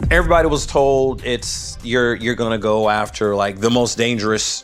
Everybody was told you're gonna go after like the most dangerous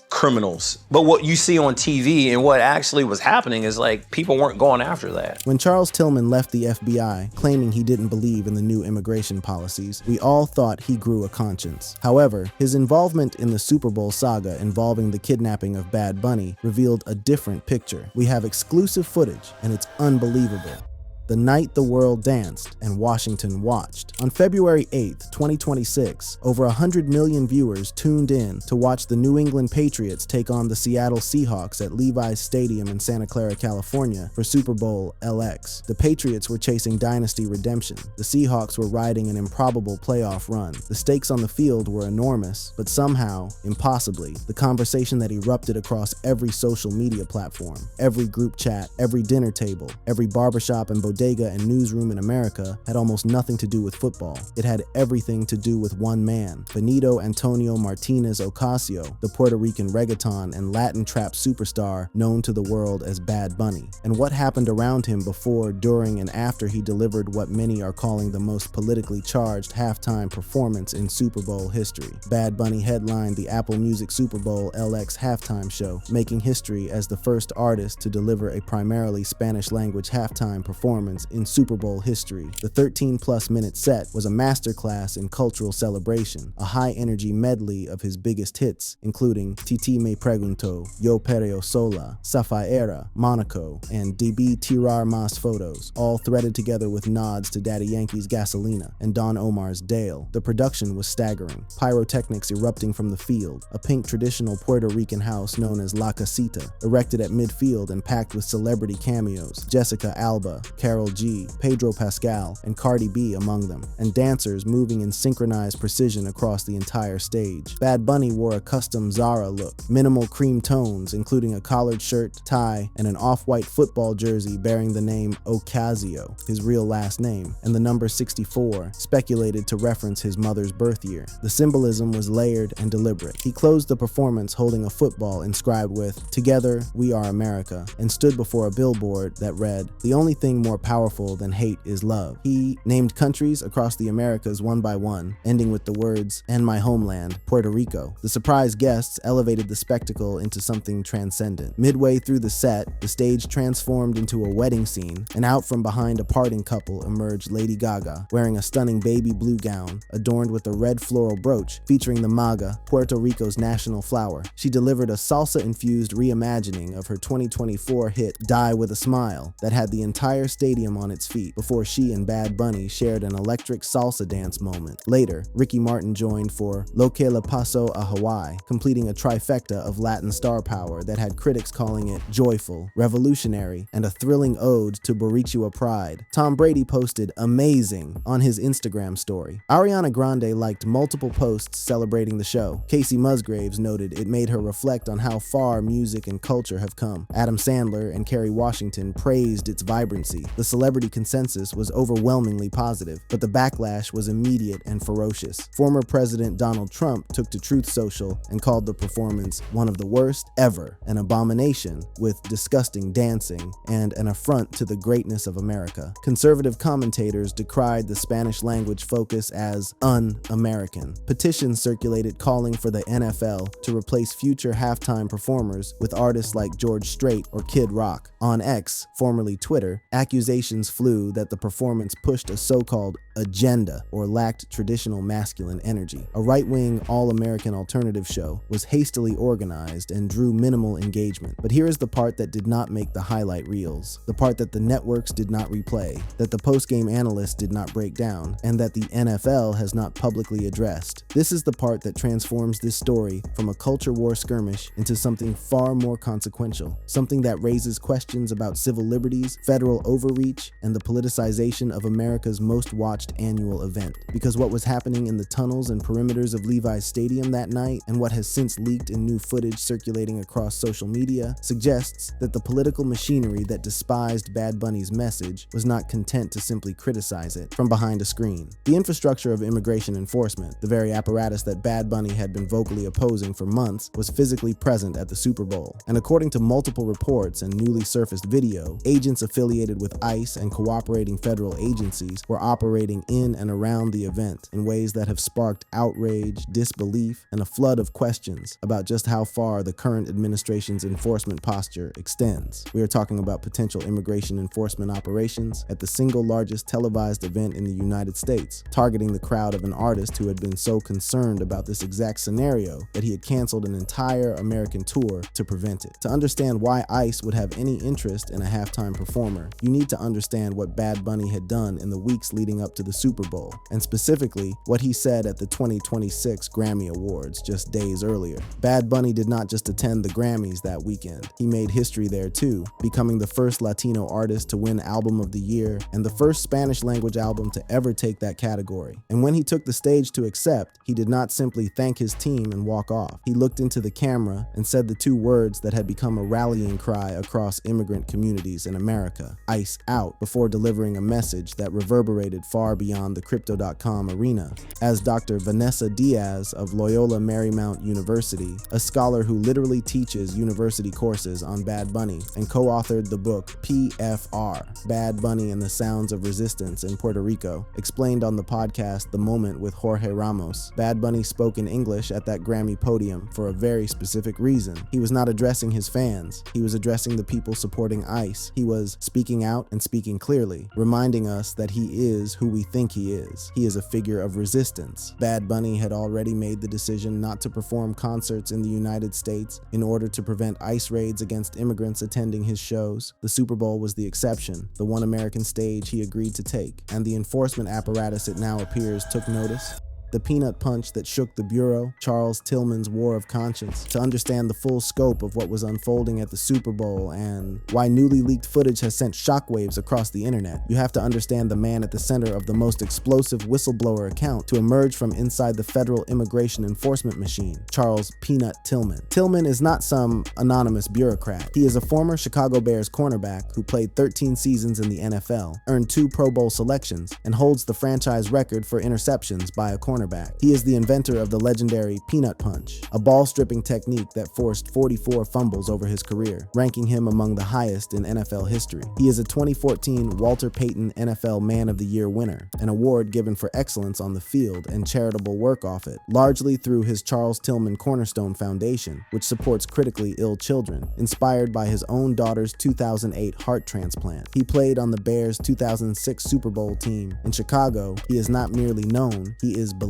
criminals. But what you see on TV and what actually was happening is like people weren't going after that. When Charles Tillman left the FBI, claiming he didn't believe in the new immigration policies, we all thought he grew a conscience. However, his involvement in the Super Bowl saga involving the kidnapping of Bad Bunny revealed a different picture. We have exclusive footage, and it's unbelievable. The night the world danced and Washington watched. On February 8th, 2026, over 100 million viewers tuned in to watch the New England Patriots take on the Seattle Seahawks at Levi's Stadium in Santa Clara, California for Super Bowl LX. The Patriots were chasing dynasty redemption. The Seahawks were riding an improbable playoff run. The stakes on the field were enormous, but somehow, impossibly, the conversation that erupted across every social media platform, every group chat, every dinner table, every barbershop and bodega and newsroom in America had almost nothing to do with football. It had everything to do with one man, Benito Antonio Martinez Ocasio, the Puerto Rican reggaeton and Latin trap superstar known to the world as Bad Bunny, and what happened around him before, during, and after he delivered what many are calling the most politically charged halftime performance in Super Bowl history. Bad Bunny headlined the Apple Music Super Bowl LX halftime show, making history as the first artist to deliver a primarily Spanish-language halftime performance in Super Bowl history. The 13-plus minute set was a masterclass in cultural celebration, a high-energy medley of his biggest hits, including Titi Me Pregunto, Yo Perreo Sola, Zafaera, Monaco, and DB Tirar Mas Fotos, all threaded together with nods to Daddy Yankee's Gasolina and Don Omar's Dale. The production was staggering, pyrotechnics erupting from the field, a pink traditional Puerto Rican house known as La Casita, erected at midfield and packed with celebrity cameos, Jessica Alba, Karol G, Pedro Pascal, and Cardi B among them, and dancers moving in synchronized precision across the entire stage. Bad Bunny wore a custom Zara look, minimal cream tones including a collared shirt, tie, and an off-white football jersey bearing the name Ocasio, his real last name, and the number 64, speculated to reference his mother's birth year. The symbolism was layered and deliberate. He closed the performance holding a football inscribed with "Together, we are America," and stood before a billboard that read, "The only thing more powerful than hate is love." He named countries across the Americas one by one, ending with the words, "and my homeland, Puerto Rico." The surprise guests elevated the spectacle into something transcendent. Midway through the set, the stage transformed into a wedding scene, and out from behind a parting couple emerged Lady Gaga, wearing a stunning baby blue gown, adorned with a red floral brooch featuring the maga, Puerto Rico's national flower. She delivered a salsa-infused reimagining of her 2024 hit Die With A Smile that had the entire stadium on its feet before she and Bad Bunny shared an electric salsa dance moment. Later, Ricky Martin joined for Lo Que Le Paso a Hawaii, completing a trifecta of Latin star power that had critics calling it joyful, revolutionary, and a thrilling ode to Boricua pride. Tom Brady posted "amazing" on his Instagram story. Ariana Grande liked multiple posts celebrating the show. Casey Musgraves noted it made her reflect on how far music and culture have come. Adam Sandler and Kerry Washington praised its vibrancy. The celebrity consensus was overwhelmingly positive, but the backlash was immediate and ferocious. Former President Donald Trump took to Truth Social and called the performance one of the worst ever, an abomination with disgusting dancing, and an affront to the greatness of America. Conservative commentators decried the Spanish-language focus as un-American. Petitions circulated calling for the NFL to replace future halftime performers with artists like George Strait or Kid Rock. On X, formerly Twitter, accusations flew that the performance pushed a so-called agenda or lacked traditional masculine energy. A right-wing, all-American alternative show was hastily organized and drew minimal engagement. But here is the part that did not make the highlight reels, the part that the networks did not replay, that the post-game analysts did not break down, and that the NFL has not publicly addressed. This is the part that transforms this story from a culture war skirmish into something far more consequential, something that raises questions about civil liberties, federal overreach, and the politicization of America's most watched annual event. Because what was happening in the tunnels and perimeters of Levi's Stadium that night, and what has since leaked in new footage circulating across social media, suggests that the political machinery that despised Bad Bunny's message was not content to simply criticize it from behind a screen. The infrastructure of immigration enforcement, the very apparatus that Bad Bunny had been vocally opposing for months, was physically present at the Super Bowl. And according to multiple reports and newly surfaced video, agents affiliated with ICE and cooperating federal agencies were operating happening in and around the event in ways that have sparked outrage, disbelief, and a flood of questions about just how far the current administration's enforcement posture extends. We are talking about potential immigration enforcement operations at the single largest televised event in the United States, targeting the crowd of an artist who had been so concerned about this exact scenario that he had canceled an entire American tour to prevent it. To understand why ICE would have any interest in a halftime performer, you need to understand what Bad Bunny had done in the weeks leading up to the Super Bowl, and specifically what he said at the 2026 Grammy Awards just days earlier. Bad Bunny did not just attend the Grammys that weekend. He made history there too, becoming the first Latino artist to win Album of the Year and the first Spanish-language album to ever take that category. And when he took the stage to accept, he did not simply thank his team and walk off. He looked into the camera and said the two words that had become a rallying cry across immigrant communities in America: ICE out, before delivering a message that reverberated far beyond the Crypto.com arena. As Dr. Vanessa Diaz of Loyola Marymount University, a scholar who literally teaches university courses on Bad Bunny and co-authored the book PFR, Bad Bunny and the Sounds of Resistance in Puerto Rico, explained on the podcast The Moment with Jorge Ramos, Bad Bunny spoke in English at that Grammy podium for a very specific reason. He was not addressing his fans. He was addressing the people supporting ICE. He was speaking out and speaking clearly, reminding us that he is who we think he is. He is a figure of resistance. Bad Bunny had already made the decision not to perform concerts in the United States in order to prevent ICE raids against immigrants attending his shows. The Super Bowl was the exception, the one American stage he agreed to take, and the enforcement apparatus, it now appears, took notice. The peanut punch that shook the Bureau, Charles Tillman's war of conscience, to understand the full scope of what was unfolding at the Super Bowl and why newly leaked footage has sent shockwaves across the internet. You have to understand the man at the center of the most explosive whistleblower account to emerge from inside the federal immigration enforcement machine, Charles Peanut Tillman. Tillman is not some anonymous bureaucrat. He is a former Chicago Bears cornerback who played 13 seasons in the NFL, earned 2 Pro Bowl selections, and holds the franchise record for interceptions by a cornerback. He is the inventor of the legendary peanut punch, a ball-stripping technique that forced 44 fumbles over his career, ranking him among the highest in NFL history. He is a 2014 Walter Payton NFL Man of the Year winner, an award given for excellence on the field and charitable work off it, largely through his Charles Tillman Cornerstone Foundation, which supports critically ill children, inspired by his own daughter's 2008 heart transplant. He played on the Bears' 2006 Super Bowl team. In Chicago, he is not merely known, he is beloved.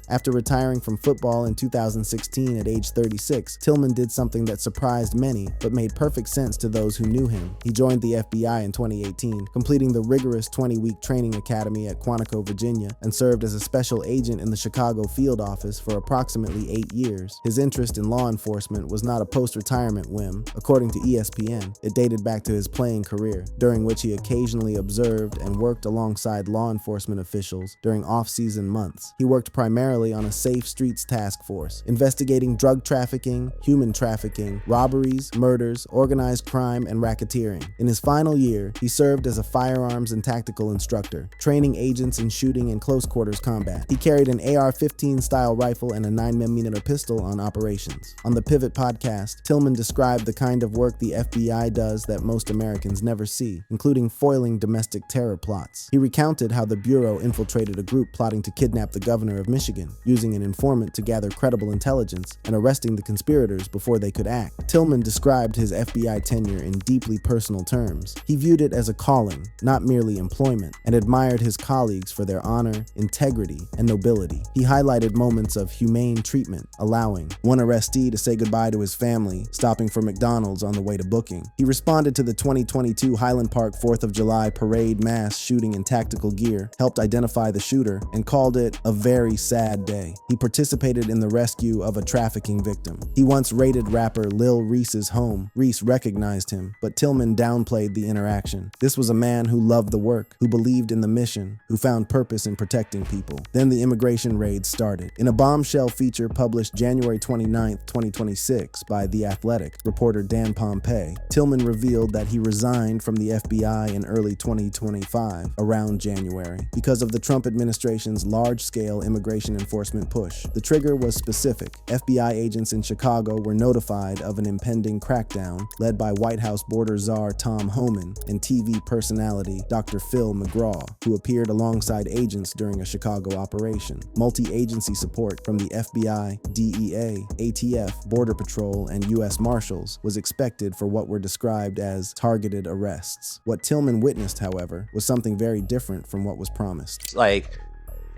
After retiring from football in 2016 at age 36, Tillman did something that surprised many, but made perfect sense to those who knew him. He joined the FBI in 2018, completing the rigorous 20-week training academy at Quantico, Virginia, and served as a special agent in the Chicago field office for approximately 8 years. His interest in law enforcement was not a post-retirement whim. According to ESPN, it dated back to his playing career, during which he occasionally observed and worked alongside law enforcement officials during off-season months. He worked primarily on a Safe Streets task force, investigating drug trafficking, human trafficking, robberies, murders, organized crime, and racketeering. In his final year, he served as a firearms and tactical instructor, training agents in shooting and close quarters combat. He carried an AR-15 style rifle and a 9mm pistol on operations. On the Pivot podcast, Tillman described the kind of work the FBI does that most Americans never see, including foiling domestic terror plots. He recounted how the Bureau infiltrated a group plotting to kidnap the governor of Michigan, using an informant to gather credible intelligence and arresting the conspirators before they could act. Tillman described his FBI tenure in deeply personal terms. He viewed it as a calling, not merely employment, and admired his colleagues for their honor, integrity, and nobility. He highlighted moments of humane treatment, allowing one arrestee to say goodbye to his family, stopping for McDonald's on the way to booking. He responded to the 2022 Highland Park 4th of July parade mass shooting in tactical gear, helped identify the shooter, and called it a very sad day. He participated in the rescue of a trafficking victim. He once raided rapper Lil Reese's home. Reese recognized him, but Tillman downplayed the interaction. This was a man who loved the work, who believed in the mission, who found purpose in protecting people. Then the immigration raids started. In a bombshell feature published January 29, 2026 by The Athletic, reporter Dan Pompey, Tillman revealed that he resigned from the FBI in early 2025, around January, because of the Trump administration's large-scale immigration enforcement push. The trigger was specific. FBI agents in Chicago were notified of an impending crackdown led by White House border czar Tom Homan and TV personality Dr. Phil McGraw, who appeared alongside agents during a Chicago operation. Multi-agency support from the FBI, DEA, ATF, Border Patrol, and U.S. Marshals was expected for what were described as targeted arrests. What Tillman witnessed, however, was something very different from what was promised. Like,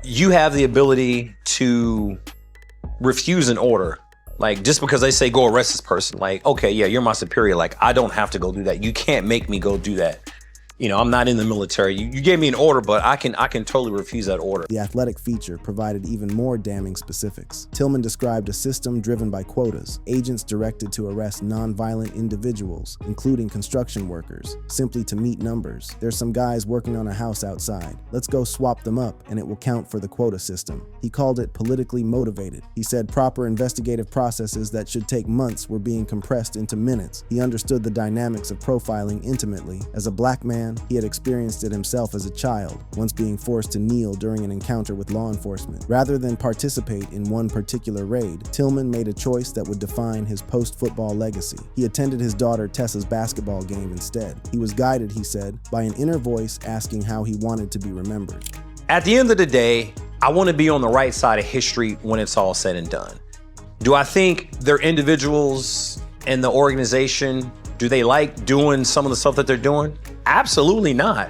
you have the ability to refuse an order. Like, just because they say go arrest this person, like, okay, yeah, you're my superior. Like, I don't have to go do that. You can't make me go do that. You know, I'm not in the military. You gave me an order, but I can totally refuse that order. The athletic feature provided even more damning specifics. Tillman described a system driven by quotas, agents directed to arrest nonviolent individuals, including construction workers, simply to meet numbers. There's some guys working on a house outside. Let's go swap them up and it will count for the quota system. He called it politically motivated. He said proper investigative processes that should take months were being compressed into minutes. He understood the dynamics of profiling intimately. As a black man, he had experienced it himself as a child, once being forced to kneel during an encounter with law enforcement. Rather than participate in one particular raid, Tillman made a choice that would define his post-football legacy. He attended his daughter Tessa's basketball game instead. He was guided, he said, by an inner voice asking how he wanted to be remembered. At the end of the day, I want to be on the right side of history when it's all said and done. Do I think they're individuals in the organization? Do they like doing some of the stuff that they're doing? Absolutely not.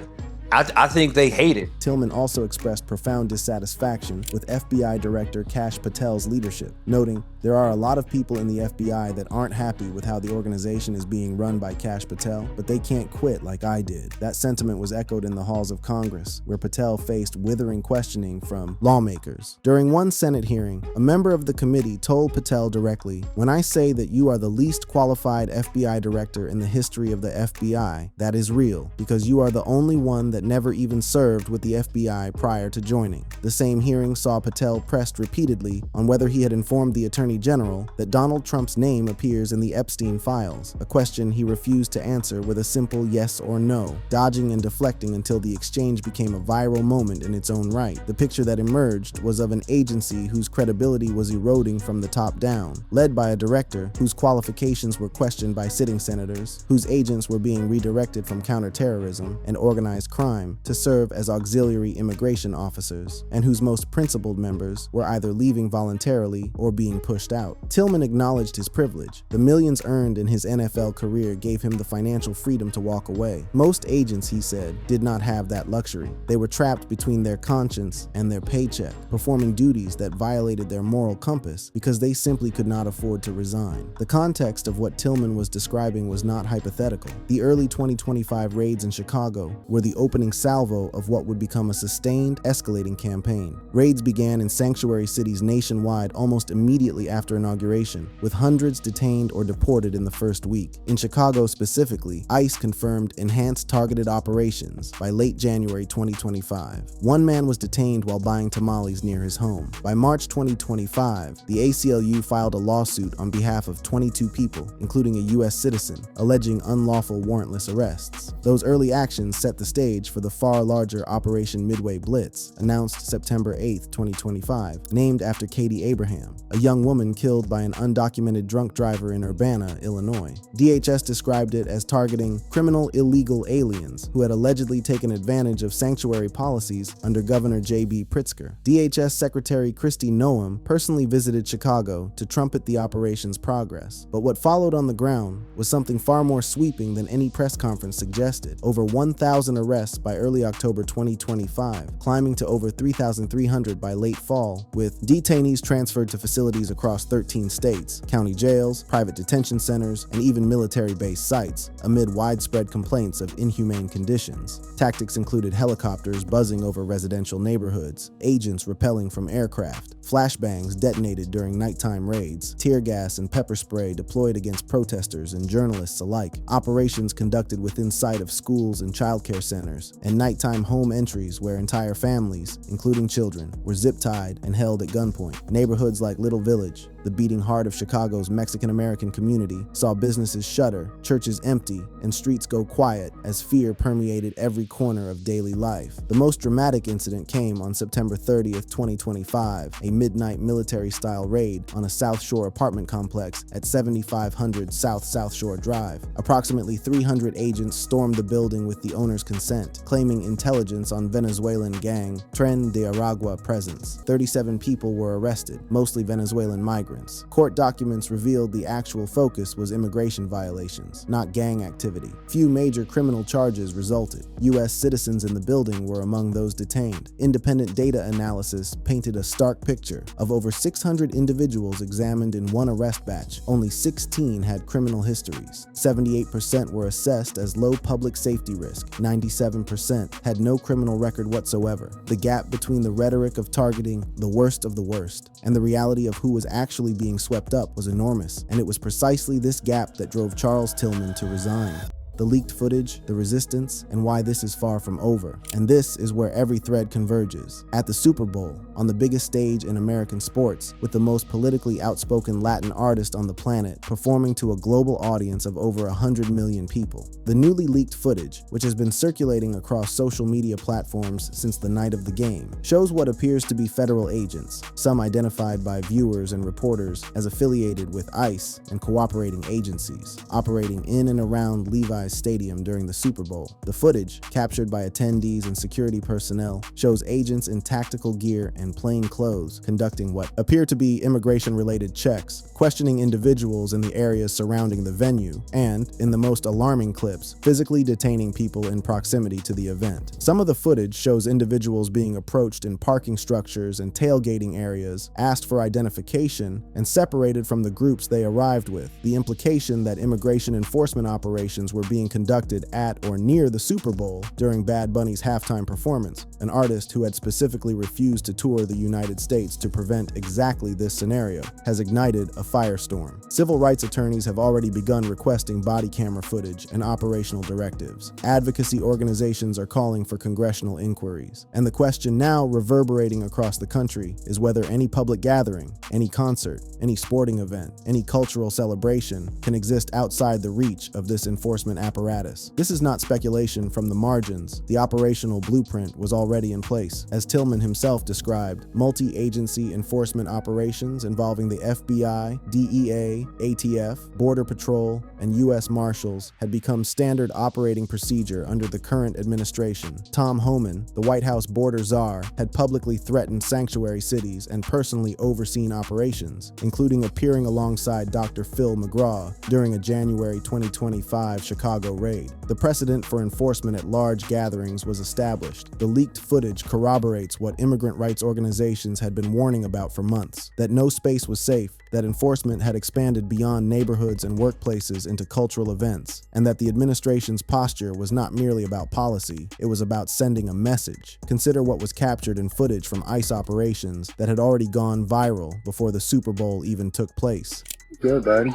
I think they hate it. Tillman also expressed profound dissatisfaction with FBI Director Kash Patel's leadership, noting, "There are a lot of people in the FBI that aren't happy with how the organization is being run by Kash Patel, but they can't quit like I did." That sentiment was echoed in the halls of Congress, where Patel faced withering questioning from lawmakers. During one Senate hearing, a member of the committee told Patel directly, "When I say that you are the least qualified FBI director in the history of the FBI, that is real, because you are the only one that never even served with the FBI prior to joining." The same hearing saw Patel pressed repeatedly on whether he had informed the Attorney General that Donald Trump's name appears in the Epstein files, a question he refused to answer with a simple yes or no, dodging and deflecting until the exchange became a viral moment in its own right. The picture that emerged was of an agency whose credibility was eroding from the top down, led by a director whose qualifications were questioned by sitting senators, whose agents were being redirected from counterterrorism and organized crime to serve as auxiliary immigration officers, and whose most principled members were either leaving voluntarily or being pushed out. Tillman acknowledged his privilege. The millions earned in his NFL career gave him the financial freedom to walk away. Most agents, he said, did not have that luxury. They were trapped between their conscience and their paycheck, performing duties that violated their moral compass because they simply could not afford to resign. The context of what Tillman was describing was not hypothetical. The early 2025 raids in Chicago were the opening salvo of what would become a sustained, escalating campaign. Raids began in sanctuary cities nationwide almost immediately after inauguration, with hundreds detained or deported in the first week. In Chicago specifically, ICE confirmed enhanced targeted operations by late January 2025. One man was detained while buying tamales near his home. By March 2025, the ACLU filed a lawsuit on behalf of 22 people, including a U.S. citizen, alleging unlawful warrantless arrests. Those early actions set the stage for the far larger Operation Midway Blitz, announced September 8, 2025, named after Katie Abraham, a young woman killed by an undocumented drunk driver in Urbana, Illinois. DHS described it as targeting criminal illegal aliens who had allegedly taken advantage of sanctuary policies under Governor J.B. Pritzker. DHS Secretary Kristi Noem personally visited Chicago to trumpet the operation's progress. But what followed on the ground was something far more sweeping than any press conference suggested. Over 1,000 arrests by early October 2025, climbing to over 3,300 by late fall, with detainees transferred to facilities across 13 states, county jails, private detention centers, and even military-based sites, amid widespread complaints of inhumane conditions. Tactics included helicopters buzzing over residential neighborhoods, agents rappelling from aircraft, flashbangs detonated during nighttime raids, tear gas and pepper spray deployed against protesters and journalists alike, operations conducted within sight of schools and childcare centers, and nighttime home entries where entire families, including children, were zip-tied and held at gunpoint. Neighborhoods like Little Village, The beating heart of Chicago's Mexican-American community saw businesses shutter, churches empty, and streets go quiet as fear permeated every corner of daily life. The most dramatic incident came on September 30th, 2025, a midnight military-style raid on a South Shore apartment complex at 7500 South Shore Drive. Approximately 300 agents stormed the building with the owner's consent, claiming intelligence on Venezuelan gang Tren de Aragua presence. 37 people were arrested, mostly Venezuelan migrants. Court documents revealed the actual focus was immigration violations, not gang activity. Few major criminal charges resulted. U.S. citizens in the building were among those detained. Independent data analysis painted a stark picture. Of over 600 individuals examined in one arrest batch, only 16 had criminal histories. 78% were assessed as low public safety risk. 97% had no criminal record whatsoever. The gap between the rhetoric of targeting the worst of the worst and the reality of who was actually being swept up was enormous, and it was precisely this gap that drove Charles Tillman to resign. The leaked footage, the resistance, and why this is far from over. And this is where every thread converges. At the Super Bowl, on the biggest stage in American sports, with the most politically outspoken Latin artist on the planet, performing to a global audience of over 100 million people. The newly leaked footage, which has been circulating across social media platforms since the night of the game, shows what appears to be federal agents, some identified by viewers and reporters as affiliated with ICE and cooperating agencies, operating in and around Levi's Stadium during the Super Bowl. The footage, captured by attendees and security personnel, shows agents in tactical gear and plain clothes conducting what appear to be immigration-related checks, questioning individuals in the areas surrounding the venue, and, in the most alarming clips, physically detaining people in proximity to the event. Some of the footage shows individuals being approached in parking structures and tailgating areas, asked for identification, and separated from the groups they arrived with. The implication that immigration enforcement operations were being conducted at or near the Super Bowl during Bad Bunny's halftime performance, an artist who had specifically refused to tour the United States to prevent exactly this scenario, has ignited a firestorm. Civil rights attorneys have already begun requesting body camera footage and operational directives. Advocacy organizations are calling for congressional inquiries. And the question now reverberating across the country is whether any public gathering, any concert, any sporting event, any cultural celebration can exist outside the reach of this enforcement apparatus. This is not speculation from the margins. The operational blueprint was already in place. As Tillman himself described, multi-agency enforcement operations involving the FBI, DEA, ATF, Border Patrol, and U.S. Marshals had become standard operating procedure under the current administration. Tom Homan, the White House border czar, had publicly threatened sanctuary cities and personally overseen operations, including appearing alongside Dr. Phil McGraw during a January 2025 Chicago raid. The precedent for enforcement at large gatherings was established. The leaked footage corroborates what immigrant rights organizations had been warning about for months, that no space was safe, that enforcement had expanded beyond neighborhoods and workplaces into cultural events, and that the administration's posture was not merely about policy, it was about sending a message. Consider what was captured in footage from ICE operations that had already gone viral before the Super Bowl even took place. Good, bud.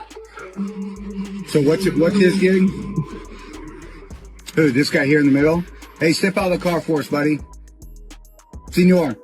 So what's his gig? Who, this guy here in the middle? Hey, step out of the car for us, buddy. Senor.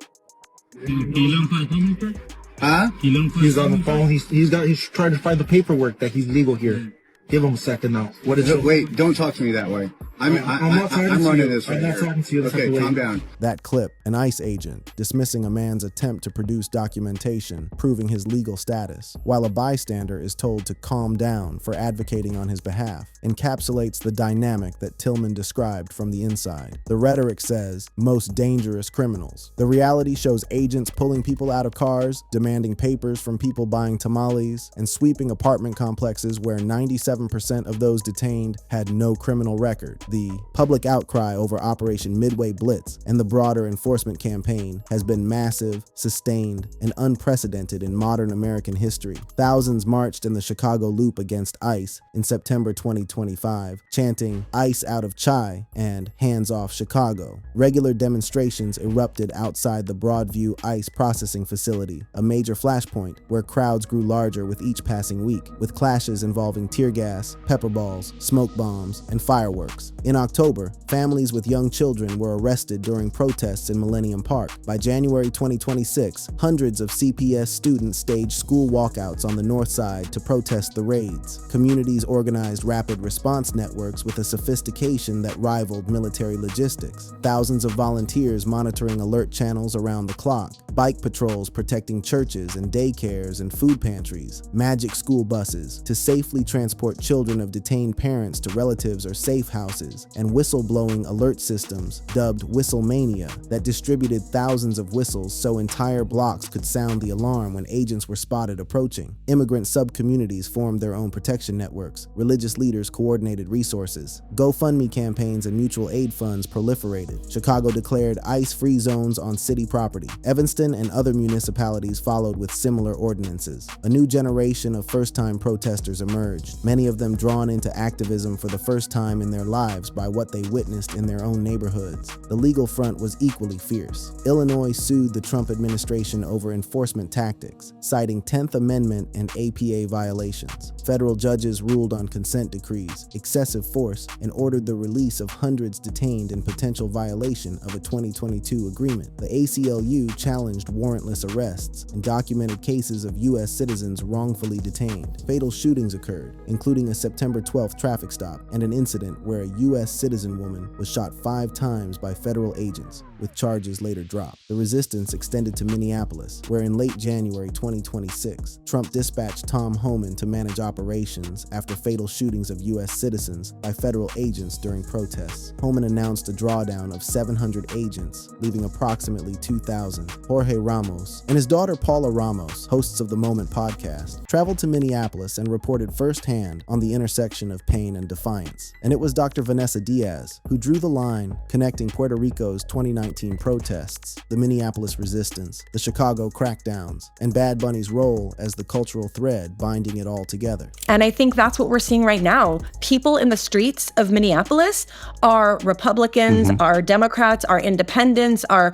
Huh? He's on the phone. He's trying to find the paperwork that he's legal here. Give him a second now. What is it? Wait, don't talk to me that way. I'm running this right here. Okay, calm down. That clip, an ICE agent dismissing a man's attempt to produce documentation proving his legal status, while a bystander is told to calm down for advocating on his behalf, encapsulates the dynamic that Tillman described from the inside. The rhetoric says, most dangerous criminals. The reality shows agents pulling people out of cars, demanding papers from people buying tamales, and sweeping apartment complexes where 97% of those detained had no criminal record. The public outcry over Operation Midway Blitz and the broader enforcement campaign has been massive, sustained, and unprecedented in modern American history. Thousands marched in the Chicago Loop against ICE in September 2025, chanting "ICE out of Chai" and "Hands off Chicago." Regular demonstrations erupted outside the Broadview ICE processing facility, a major flashpoint where crowds grew larger with each passing week, with clashes involving tear gas, pepper balls, smoke bombs, and fireworks. In October, families with young children were arrested during protests in Millennium Park. By January 2026, hundreds of CPS students staged school walkouts on the north side to protest the raids. Communities organized rapid response networks with a sophistication that rivaled military logistics. Thousands of volunteers monitoring alert channels around the clock. Bike patrols protecting churches and daycares and food pantries. Magic school buses to safely transport children of detained parents to relatives or safe houses. And whistle-blowing alert systems, dubbed Whistlemania, that distributed thousands of whistles so entire blocks could sound the alarm when agents were spotted approaching. Immigrant sub-communities formed their own protection networks. Religious leaders coordinated resources. GoFundMe campaigns and mutual aid funds proliferated. Chicago declared ICE-free zones on city property. Evanston and other municipalities followed with similar ordinances. A new generation of first-time protesters emerged, many of them drawn into activism for the first time in their lives by what they witnessed in their own neighborhoods. The legal front was equally fierce. Illinois sued the Trump administration over enforcement tactics, citing 10th Amendment and APA violations. Federal judges ruled on consent decrees, excessive force, and ordered the release of hundreds detained in potential violation of a 2022 agreement. The ACLU challenged warrantless arrests and documented cases of U.S. citizens wrongfully detained. Fatal shootings occurred, including a September 12th traffic stop and an incident where a U.S. citizen woman was shot 5 times by federal agents, with charges later dropped. The resistance extended to Minneapolis, where in late January 2026, Trump dispatched Tom Homan to manage operations after fatal shootings of U.S. citizens by federal agents during protests. Homan announced a drawdown of 700 agents, leaving approximately 2,000. Jorge Ramos and his daughter Paula Ramos, hosts of the Moment podcast, traveled to Minneapolis and reported firsthand on the intersection of pain and defiance. And it was Dr. Vanessa Diaz who drew the line connecting Puerto Rico's 2019 protests, the Minneapolis resistance, the Chicago crackdowns, and Bad Bunny's role as the cultural thread binding it all together. And I think that's what we're seeing right now. People in the streets of Minneapolis are Republicans, are Democrats, are independents, are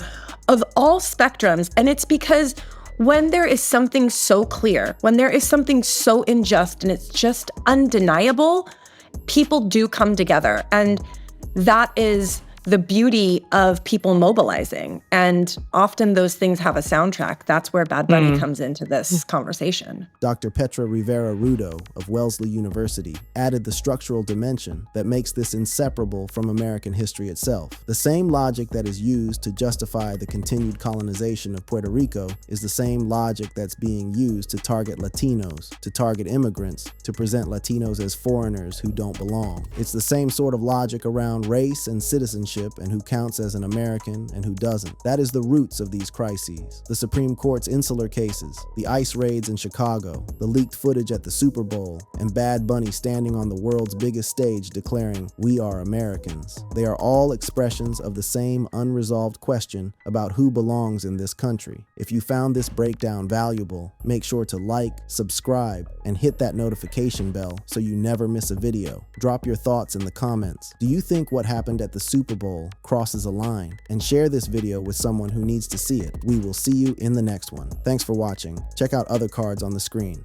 of all spectrums. And it's because when there is something so clear, when there is something so unjust and it's just undeniable, people do come together. And that is the beauty of people mobilizing. And often those things have a soundtrack. That's where Bad Bunny comes into this conversation. Dr. Petra Rivera-Rudo of Wellesley University added the structural dimension that makes this inseparable from American history itself. The same logic that is used to justify the continued colonization of Puerto Rico is the same logic that's being used to target Latinos, to target immigrants, to present Latinos as foreigners who don't belong. It's the same sort of logic around race and citizenship and who counts as an American and who doesn't. That is the roots of these crises. The Supreme Court's insular cases, the ICE raids in Chicago, the leaked footage at the Super Bowl, and Bad Bunny standing on the world's biggest stage declaring, "We are Americans." They are all expressions of the same unresolved question about who belongs in this country. If you found this breakdown valuable, make sure to like, subscribe, and hit that notification bell so you never miss a video. Drop your thoughts in the comments. Do you think what happened at the Super Bowl crosses a line? And share this video with someone who needs to see it. We will see you in the next one. Thanks for watching. Check out other cards on the screen.